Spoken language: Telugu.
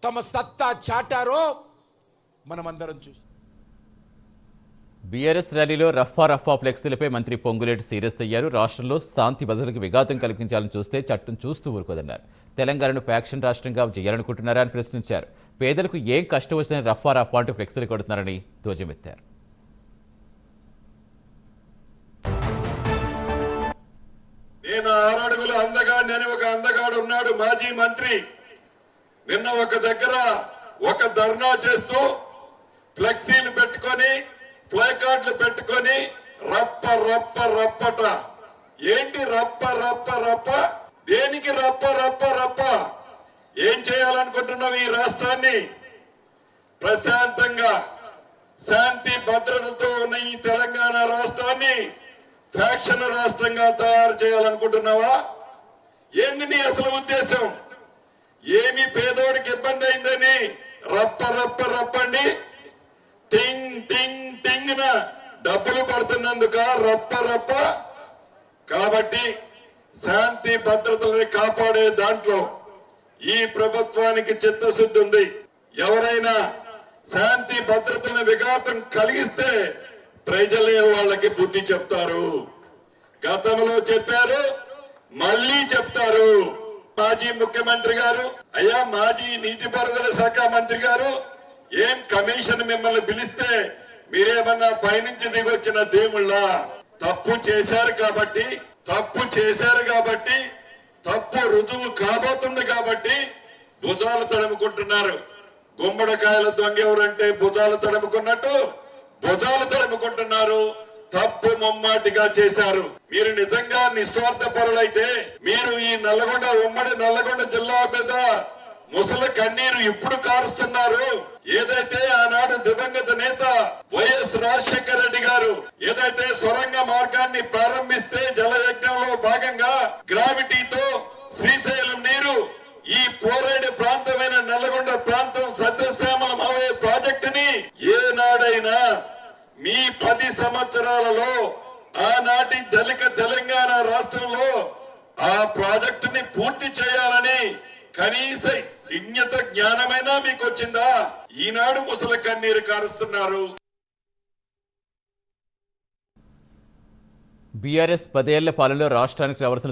తమ సత్తా చాటారో మనమందరం చూసి. బీఆర్ఎస్ ర్యాలీలో రఫా ఫ్లెక్సీలపై మంత్రి పొంగులేటి సీరియస్ అయ్యారు. రాష్ట్రంలో శాంతి భద్రతలకు విఘాతం కల్పించాలని చూస్తే చట్టం చూస్తూ ఊరుకోదన్నారు. తెలంగాణను ఫ్యాక్షన్ రాష్ట్రంగా చేయాలనుకుంటున్నారా అని ప్రశ్నించారు. పేదలకు ఏం కష్టం వచ్చిన రఫా అంటూ ఫ్లెక్సీలు కొడుతున్నారని ధ్వజమెత్తారు. నేను 6 అడుగుల అందగాడు అని ఒక అందగాడు ఉన్నాడు మాజీ మంత్రి. నిన్న ఒక దగ్గర ఒక ధర్నా చేస్తూ ఫ్లెక్సీలు పెట్టుకొని ప్లేకార్డులు పెట్టుకొని రప్ప రప్ప రప్పట. ఏంటి రప్ప రప్ప రప్ప? దేనికి రప్ప రప్ప రప్ప? ఏం చేయాలనుకుంటున్నావు? ఈ రాష్ట్రాన్ని ప్రశాంతంగా శాంతి భద్రతతో ఉన్న ఈ తెలంగాణ రాష్ట్రాన్ని ఫ్యాక్షన్ రాష్ట్రంగా తయారు చేయాలనుకుంటున్నావా? ఏంది నీ అసలు ఉద్దేశం? ఏమి పేదోడికి ఇబ్బంది అయిందని రప్ప రప్ప రప్పండి, టింగ్ టింగ్ టింగ్ న డబ్బులు పడుతున్నందుక రప్ప రప్ప. కాబట్టి శాంతి భద్రతలను కాపాడే దాంట్లో ఈ ప్రభుత్వానికి చిత్తశుద్ధి ఉంది. ఎవరైనా శాంతి భద్రతలను విఘాతం కలిగిస్తే ప్రజలే వాళ్ళకి బుద్ధి చెప్తారు. గతంలో చెప్పారు, మళ్ళీ చెప్తారు. మాజీ ముఖ్యమంత్రి గారు, అయ్యా మాజీ నీటిపారుదల శాఖ మంత్రి గారు, ఏం కమిషన్ మిమ్మల్ని పిలిస్తే మీరేమన్నా పైనుంచి దిగొచ్చిన దేవుళ్ళ? తప్పు చేశారు కాబట్టి తప్పు రుజువు కాబోతుంది కాబట్టి భుజాలు తడుముకుంటున్నారు. గుమ్మడికాయల దొంగ ఎవరంటే భుజాలు తడుముకున్నట్టు భుజాలు తడుముకుంటున్నారు. తప్పు ముమ్మాటిగా చేశారు. మీరు నిజంగా నిస్వార్థ పరులైతే మీరు ఈ ఉమ్మడి నల్లగొండ జిల్లా మీద ముసలి కన్నీరు ఇప్పుడు కారుస్తున్నారు. ఏదైతే ఆనాడు దివంగత నేత వైఎస్ రాజశేఖర రెడ్డి గారు ఏదైతే సొరంగ మార్గాన్ని ప్రారంభిస్తే జలయజ్ఞంలో భాగంగా గ్రావిటీతో శ్రీశైలం నీరు ఈ పోరేడు ప్రాంతమైన నల్లగొండ ప్రాంతం సస్యశ్యామలం అవే ప్రాజెక్టుని ఏనాడైనా మీ 10 సంవత్సరాలలో ఆనాటి దళిత తెలంగాణ రాష్ట్రంలో ఆ ప్రాజెక్టుని పూర్తి చేయాలని కనీస విజ్ఞత జ్ఞానమైనా మీకు వచ్చిందా? ఈనాడు ముసలి కన్నీరు కారుస్తున్నారు. బీఆర్ఎస్ 10 ఏళ్ల పాలనలో రాష్ట్రానికి రావాల్సిన